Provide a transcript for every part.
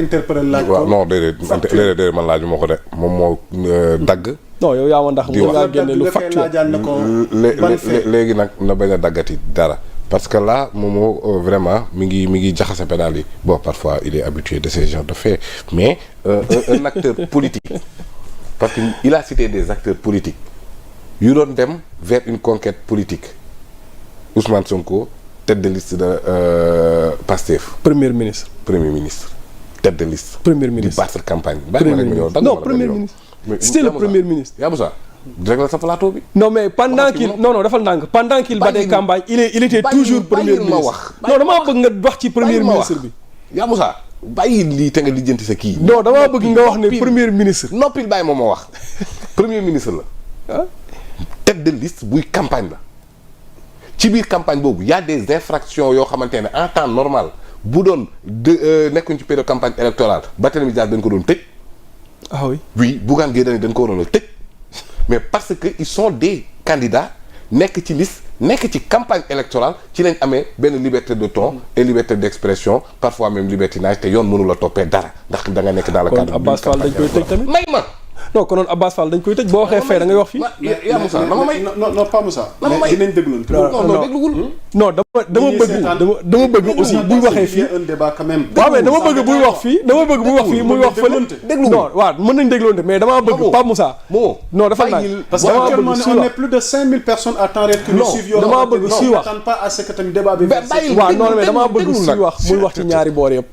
interpellé laaj ko waaw non déedéet man laaju ma ko de moom moo dagg. non yow yaa ma ndax mu ngaa génne lu factuel léegi nag na bañ a daggati dara parce que là moom vraiment mi ngi jaxase pédale yi bon parfois il est habitué de ces genres de faits mais un acteur politique parce que il a cité des acteurs politiques yu doon dem vers une conquête politique Ousmane Sonko tête de liste de Pastef. premier ministre. tête de liste. premier ministre di battre campagne. non premier ministre. c'était le premier ministre. yaa Moussa réglal sa plateau bi. non mais pendant qu'il battait campagne il était toujours premier ministre. non damaa bëgg nga wax ci premier ministre bi. yaa Moussa bàyyi lii te nga lijjanti sa kii. non damaa bëgg nga wax ne premier ministre. noppil bàyyi moom ma wax premier ministre la. ah tête de liste buy campagne la ci biir campagne boobu y a des infractions yoo xamante ne en temps normal bu doon nekkuñ ci période campagne électorale Barthélémy Dias dañ ko doon tëj. ah oui. oui Bougane Gueye Dany dañ ko waroon a tëj mais parce que ils sont des candidats nekk ci liste nekk ci campagne électorale ci lañ amee benn liberté de ton et liberté d'expression parfois même libertinage te yoon mënu la toppee dara ndax da nga nekk dans le cadre. kon Abbas Fall dañ koy tëj tamit. may ma. non konoon Abbas Fall dañ koy tëj boo waxee fay da ngay wax fii. yaa Moussa dama may non pas Moussa. mais dinañ déglu. non dégluwul. non dama bëgg aussi buy waxee fii. un débat quand même. waaw mais dama bëgg buy wax fii muy wax fële. dégluwul non waaw mën nañ dégloonte mais damaa bëgg Pape Moussa. non dafa naa parce que actuellement on est plus de 5000 personnes à temps réel. non damaa bëgg suy wax pas à ce que tamit débat bi. waaw non mais damaa bëgg suy wax muy wax ci ñaari boor yëpp.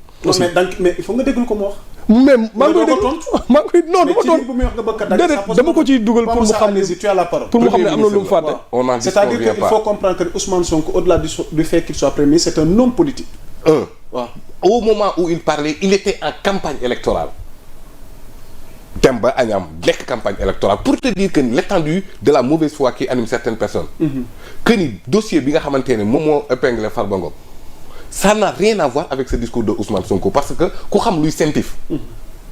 mais il faut nga déglu ko mu wax. mais maa ngi koy déglu maa ngi koy non du ma tontu déedéet dama ko ciy dugal pour mu xam ne tu as la parole. pour mu xam ne am na lu mu fàtte. c'est-à-dire que il faut comprendre que Ousmane Sonko au-delà du fait qu'il soit premier c'est un homme politique. waaw au moment où il parlait il était en campagne électorale. dem ba añam nekk campagne électorale pour te dire que l'étendue de la mauvaise foi qui anime certaines personnes. que ni dossier bi nga xamante ne moom moo épinglé Farba Ngom. ça n'a rien à voir avec ce discours de Ousmane Sonko parce que ku xam luy CENTIF.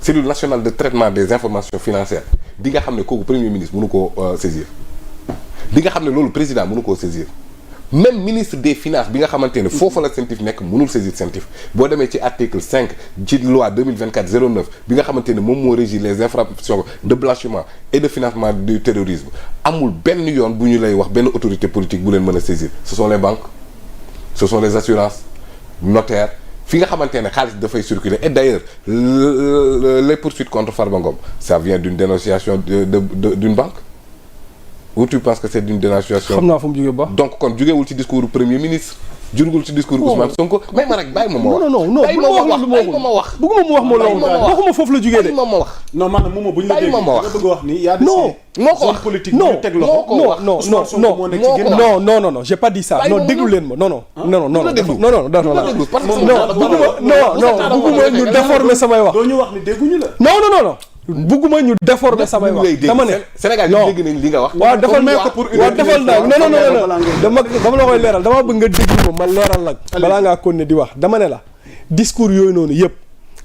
cellule nationale de traitement des informations financières di nga xam ne kooku premier ministre mënu koo saisir di nga xam ne loolu président mënu koo saisir même ministre des finances bi nga xamante ne foofu la CENTIF nekk mënul saisir CENTIF boo demee ci article 5 ci loi 2024-09 bi nga xamante ne moom moo régir les infractions de blanchiment et de financement du terrorisme amul benn yoon bu ñu lay wax benn autorité politique bu leen mën a saisir ce sont les banques ce sont les assurances notaire fi nga xamante ne xaalis dafay circuler et d'ailleurs les poursuites contre Farba Ngom ça vient d'une dénonciation d'une banque ou tu penses que c'est d'une dénonciation. xam naa fu mu jógee ba. donc kon jógewul ci discours du premier ministre jurgul ci discours Ousmane Sonko may ma rek bàyyi ma wax. non bàyyi ma wax bëgguma mu wax ma loolu waxuma foofu la jógee de. ma wax non maanaam moom bu ñu la dégg nga bëgg wax ni yaa non moo ko wax politique ñu teg loxo non j'ai pas dit ça non déglu leen ma non bugguma ñu déformer samay wax. doo ñu wax ni dégguñu la. non bugguma ñu déformer samay wax. dama ne Sénégal ñu dégg nañ li nga wax. waaw defal naa non dama la koy leeral dama bëgg nga déglu ma leeral nag. balaa ngaa continuer di wax dama ne la discours yooyu noonu yëpp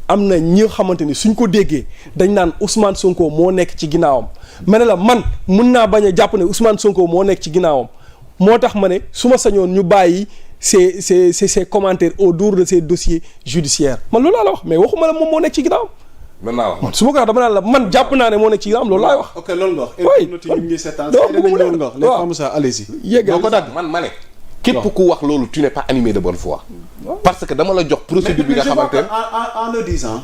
am na ñi xamante ni suñ ko déggee dañ naan Ousmane Sonko moo nekk ci ginnaawam ma ne la man mun naa bañ a jàpp ne Ousmane Sonko moo nekk ci ginnaawam moo tax ma ne su ma sañoon ñu bàyyi ces commentaires autour de ces dossiers judiciaires man loolu laa la wax mais waxuma la moom moo nekk ci ginnaawam. mën naa wax su ma ko wax dama naan la man jàpp naa ne moo nekk ci ginnaawam loolu laay wax. ok loolu nga wax. oui loolu nga wax les femmes ça allez-y. yeggal ko dagg man ma ne. képp ku wax loolu tu n'es pas animé de bonne foi. parce que dama la jox procédure bi nga xamante ne en le disant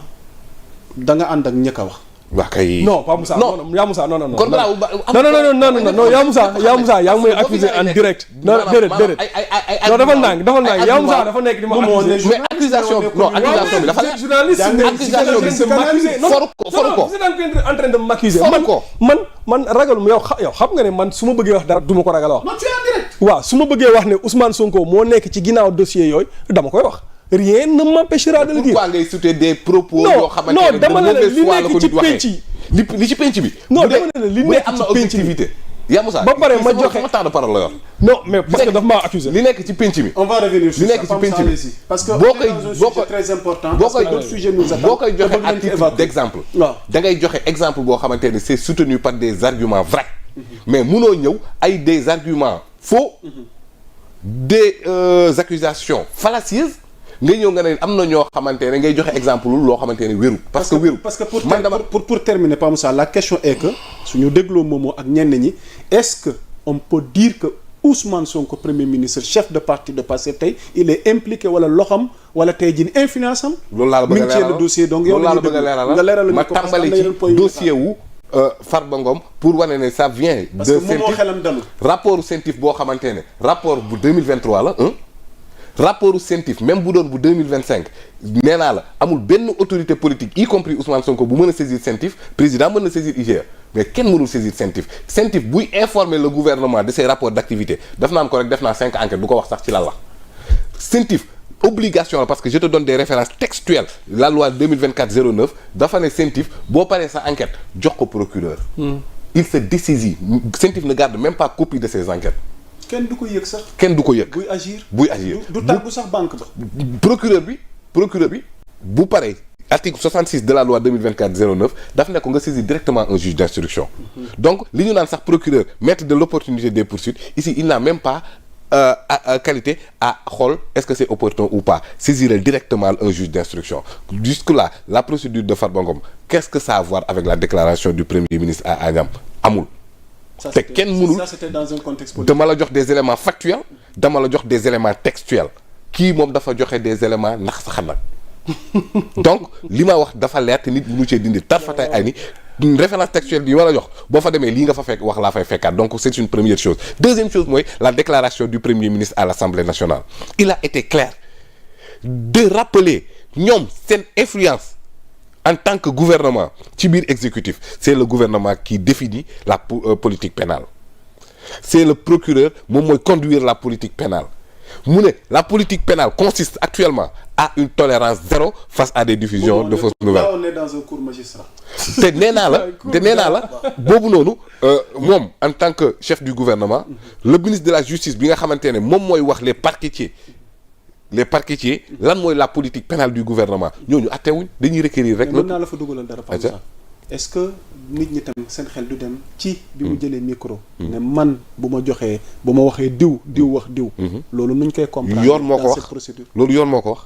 da nga ànd ak ñëkk a wax. waa kay. non pas Moussa non yaa Moussa non. kon non yaa Moussa yaa ngi may accusé en direct. non déedéet non dafa ndànk yaa Moussa dafa nekk di ma accusé. mais accusation bi dafa la. journaliste accusation bi foru ko. vous êtes en train de m'accuser man ragal mu yow xam nga ne man su ma bëggee wax dara du ma ko ragal wax. non tu es en direct. waaw su ma bëggee wax ne Ousmane Sonko moo nekk ci ginnaaw dossier yooyu dama koy wax. rien ne m'empêchera de le dire. pourquoi ngay citer des propos yoo xamante ne non dama ne la li nekk ci penc yi. li ci penc bi. non dama ne la li nekk ci penc bi yaa Moussa ba pare ma joxe sama temps de parole la yor. non mais parce que dafa maa accusé. li nekk ci penc bi. on va revenir sur li nekk ci penc bi parce que boo koy très important. boo koy joxe à titre d'exemple. waaw da ngay joxe exemple boo xamante ne c'est soutenu par des arguments vrais. mais munoo ñëw ay des arguments faux. des accusations fallacieuses nga ñëw nga ne am na ñoo xamante ne ngay joxe exemple loo xamante ne wéru parce que pour terminer Pa Moussa, la question est que suñu dégloo Momo ak ñenn ñi est-ce que on peut dire que Ousmane Sonko premier ministre chef de parti de Pastef tey il est impliqué wala loxam wala tey jii influence am. loolu laa la bëgg a leeral le dossier donc yow loolu laa la bëgg a leeral ma tàmbali ci dossier wu Farba Ngom pour wane ne ça vient de parce que moom moo xelam dalu rapport CENTIF boo xamante ne rapport bu 2023 la rapport CENTIF même bu doon bu 2025 nee naa la amul benn autorité politique y compris Ousmane Sonko bu mën a saisir CENTIF président mën na saisir IGE mais kenn mënul saisir CENTIF buy informer le gouvernement de ses rapports d'activité def naan ko rek def naa 5 enquêtes du ko wax sax ci lan la CENTIF obligation la parce que je te donne des références textuelles la loi 2024-09 dafa ne CENTIF boo paree sa enquête jox ko procureur il se dessaisit CENTIF ne garde même pas copie de ses enquêtes kenn du ko yëg sax. kenn du ko yëg. buy agir du tàggu sax banque ba. procureur bi bu paree article 66 de la loi 2024-09 daf ne ko nga saisir directement un juge d'instruction. donc li ñu naan sax procureur maître de l'opportunité des poursuites ici il n'a même pas qualité à xool est-ce que c'est opportun ou pas saisir directement un juge d'instruction jusque-là la procédure de Farba Ngom qu'est-ce que ça a à voir avec la déclaration du premier ministre à Agnam amul. te kenn mënul ça c'était dans un contexte politique. dama la jox des éléments factuels dama la jox des éléments textuels kii moom dafa joxe des éléments ndax sax nag donc li ma wax dafa leer te nit mënu cee dindi tarfatay ay ni référence textuelle yi ma la jox boo fa demee lii nga fa fekk wax laa fay fekkaat donc c'est une première chose deuxième chose mooy la déclaration du premier ministre à l'Assemblée nationale il a été clair de rappeler ñoom seen influence en tant que gouvernement ci biir exécutif c'est le gouvernement qui définit la politique pénale c'est le procureur moom mooy conduire la politique pénale mu ne la politique pénale consiste actuellement à une tolérance zéro face à des diffusions de fausses nouvelles. Là on est dans un cours magistral. te nee naa la boobu noonu moom en tant que chef du gouvernement le ministre de la justice bi nga xamante ne moom mooy wax les parquetiers lan mooy la politique pénale du gouvernement ñooñu attewuñ dañuy requérir rek. mën naa la fa dugalal dara par exemple est-ce que nit ñi tamit seen xel du dem ci bi mu jëlee micro ne man bu ma waxee diw wax diw loolu nuñ koy comprendre yoon moo ko wax loolu yoon moo ko wax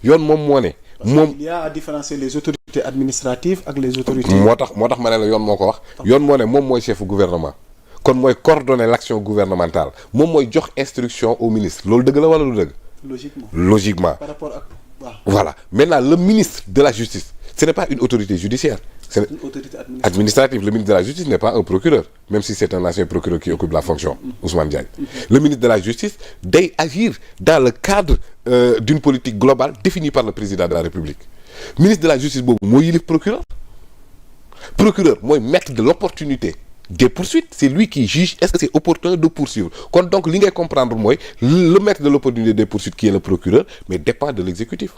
yoon moom moo ne moom il y a à différencier les autorités administratives ak les autorités moo tax ma ne la yoon moo ko wax yoon moo ne moom mooy chef gouvernement kon mooy coordonner l'action gouvernementale moom mooy jox instruction au ministre loolu dëgg la wala lu dëgg logiquement par rapport ak waaw voilà maintenant le ministre de la justice ce n'est pas une autorité judiciaire c'est une autorité administrative. Le ministre de la Justice n'est pas un procureur, même si c'est un ancien procureur qui occupe la fonction, Ousmane Diagne. Le ministre de la Justice doit agir dans le cadre d'une politique globale définie par le président de la République. Ministre de la Justice boobu mooy yilif procureur mooy maître de l'opportunité des poursuites, c'est lui qui juge est-ce que c'est opportun de poursuivre. Kon donc li ngay comprendre mooy le maître de l'opportunité des poursuites qui est le procureur mais dépend de l'exécutif.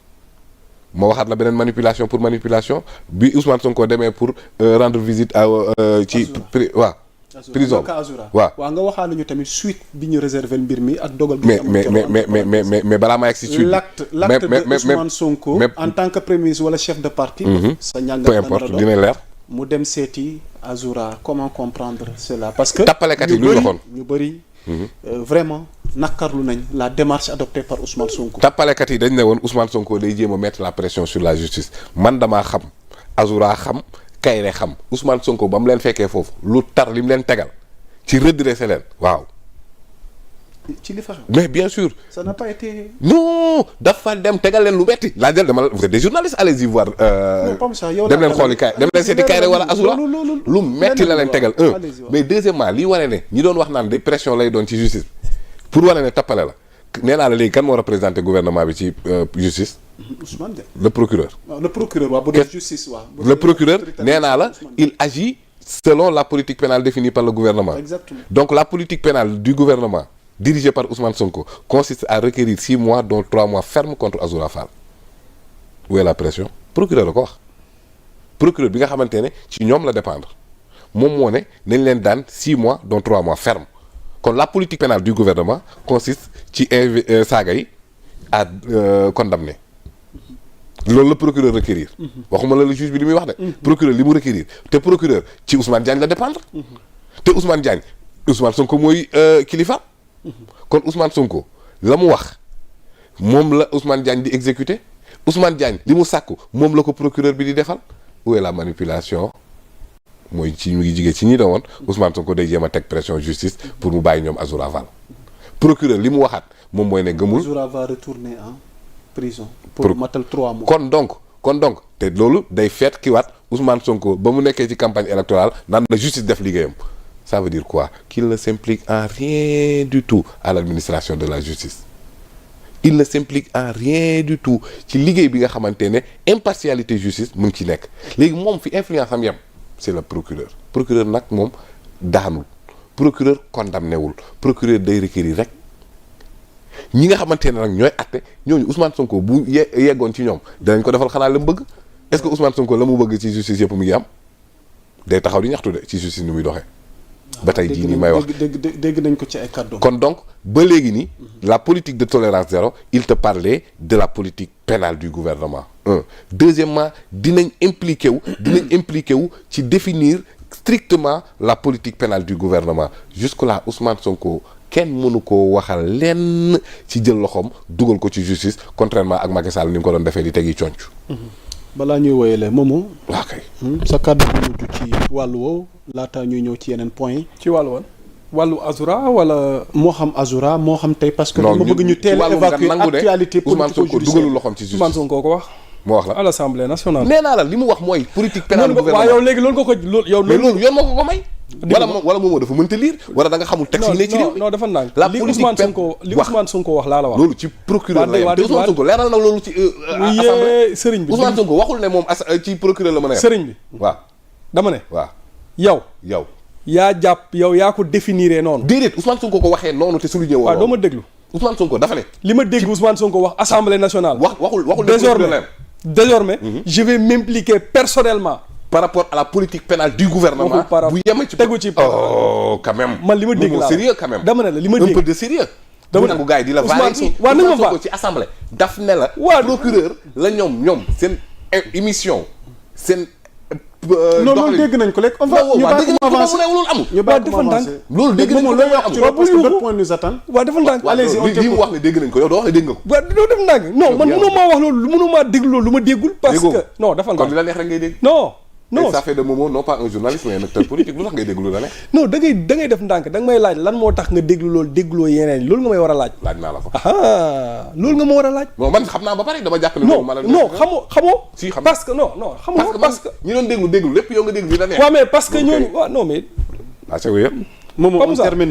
ma waxaat la beneen manipulation bi Ousmane Sonko demee pour rendre visite à ci prison waaw nga waxaale ñu tamit suite bi ñu réserver mbir mi ak dogal. mais balaa maa yegg si suite l'acte de Ousmane Sonko en tant que premier ministre wala chef de parti. sa njàngat peu importe dina leer. mu dem seeti Azoura comment comprendre cela parce que. tappalekat yi lu ñu waxoon ñu bëri vraiment. nakarlu nañ la démarche adoptée par Ousmane Sonko. tappalekat yi dañ ne woon Ousmane Sonko day jéem a mettre la pression sur la justice man damaa xam Azoura xam Kayre xam Ousmane Sonko ba mu leen fekkee foofu lu tar li mu leen tegal ci redresser leen waaw. ci li fa xew. mais bien sûr. ça n'a pas été. non dafa dem tegal leen lu metti laa jël dama vous êtes des journalistes allez-y voir. dem leen xooli Kayre dem leen seeti Kayre wala Azoura lu metti la leen tegal mais deuxièmement lii wane ne ñi doon wax naan de pression lay doon ci justice. pour wane ne tappale la nee naa la léegi kan moo représenté gouvernement bi ci justice. Ousmane Diagne. le procureur. le procureur waaw bu dee justice waaw. le procureur nee naa la il agit selon la politique pénale définie par le gouvernement. Exactement. Donc la politique pénale du gouvernement dirigée par Ousmane Sonko consiste à requérir 6 mois dont 3 mois fermes contre Azoura Fall. Où est la pression? Procureur la ko wax procureur bi nga xamante ne ci ñoom la dépendre moom moo ne nañ leen daan 6 mois dont 3 mois fermes. kon la politique pénale du gouvernement consiste ci saaga yi à condamner loolu la procureur requérir waxuma la le juge bi li muy wax de procureur li mu requérir te procureur ci Ousmane Diagne la dépendre te Ousmane Sonko mooy kilifa kon Ousmane Sonko la mu wax moom la Ousmane Diagne di exécuter Ousmane Diagne li mu sàkku moom la ko procureur bi di defal où est la manipulation mooy ci ñu ngi jigee ci ñi da woon Ousmane Sonko day jéem a teg pression justice pour mu bàyyi ñoom Azoura Fall procureur li mu waxaat moom mooy ne gëmul Azoura va retourner en prison pour matal 3 mois. kon donc te loolu day feet ki waat Ousmane Sonko ba mu nekkee ci campagne électorale naan na justice def liggéeyam ça veut dire quoi qu'il ne s'implique en rien du tout à l'administration de la justice il ne s'implique en rien du tout ci liggéey bi nga xamante ne impartialité justice mu ngi ci nekk léegi moom fi influence am yem c'est le procureur nag moom daanul procureur condamné wul procureur day requérir rek ñi nga xamante ne nag ñooy atte ñooñu Ousmane Sonko bu yeggoon ci ñoom danañ ko defal xanaa la mu bëgg est-ce que Ousmane Sonko la mu bëgg ci justice yëpp mu ngi am day taxaw di ñaxtu de ci justice ni muy doxee ba tey jii nii may wax dégg nañ ko ci ay kàddu. kon donc ba léegi nii la politique de tolérance zéro il te parlait de la politique pénale du gouvernement deuxièmement dinañ impliqué wu ci définir strictement la politique pénale du gouvernement jusque-là Ousmane Sonko kenn mënu koo waxal lenn ci jël loxoom dugal ko ci justice contrairement ak Macky Sall ni mu ko doon defee di tegi conc balaa ñuy woyalee Momo. waaw kay. sa kàddu bu mujj ci wàllu woowu laataa ñuy ñëw ci yeneen point yi. ci wàllu woon wàllu Azoura wala. moo xam Azoura moo xam tey parce que. dama bëgg ñu teel a évacuer actualité Ousmane Sonko dugalul loxoom ci justice. Ousmane Sonko ko wax. moo wax la à l'Assemblée nationale. nee naa la li mu wax mooy politique pénale gouvernement waaw yow léegi loolu nga ko yow. mais loolu yoon moo ko may. wala moom dafa mënta lire wala da nga xamul texte yi ne ci réew mi. non dafa nang la li politique Ousmane Sonko wax laa la wax. loolu ci procureur la yem te Ousmane Sonko leeral na loolu ci assemblée. sëriñ bi Ousmane Sonko waxul ne moom ci procureur la mën a yem. sëriñ bi waaw dama ne. waaw yow yaa jàpp yow yaa ko définiree noonu. déedéet Ousmane Sonko ko waxee noonu te souligné woo. waaw doo ma déglu. Ousmane Sonko dafa ne. li ma dégg Ousmane Sonko wax assemblée nationale. waxul désormais je vais m'impliquer personnellement. par rapport à la politique pénale du gouvernement. bu yemee ci tegu ci. quand même. man li ma dégg laa sérieux quand même. dama ne la li ma dégg un peu de sérieux. dama ne gars yi di la Ousmane ci waaw nañ ma Sonko ci assemblée. daf ne la. waaw procureur la ñoom seen émission seen. non loolu dégg nañ ko léegi on va ñu bàyyi ko avancer loolu amul. ñu bàyyi ko avancer loolu dégg nañ ko looy wax ci loolu parce que d'autres points nous attendent. waaw dafa ndànk allez-y on li mu wax ne dégg nañ ko yow doo wax ne dégg nga ko. waaw doo def ndànk non man mënoo maa wax loolu mënoo maa déglu loolu lu ma déggul. parce que non dafa kon ndànk li la neex rek ngay dégg. non ça fait de Momo non pas un journaliste mais un acteur politique lu tax ngay déglu la ne. non da ngay def ndànk da nga may laaj lan moo tax nga déglu loolu dégloo yeneen loolu nga may war a laaj. laaj naa la ko. loolu nga ma war a laaj. bon man xam naa ba pare dama jàpp ne. non xamoo. si xam parce que non xamoo parce que ñi doon déglu lépp yow nga déglu li la neex. waaw mais parce que ñooñu waaw non mais. ah c'est vrai. Momo on termine.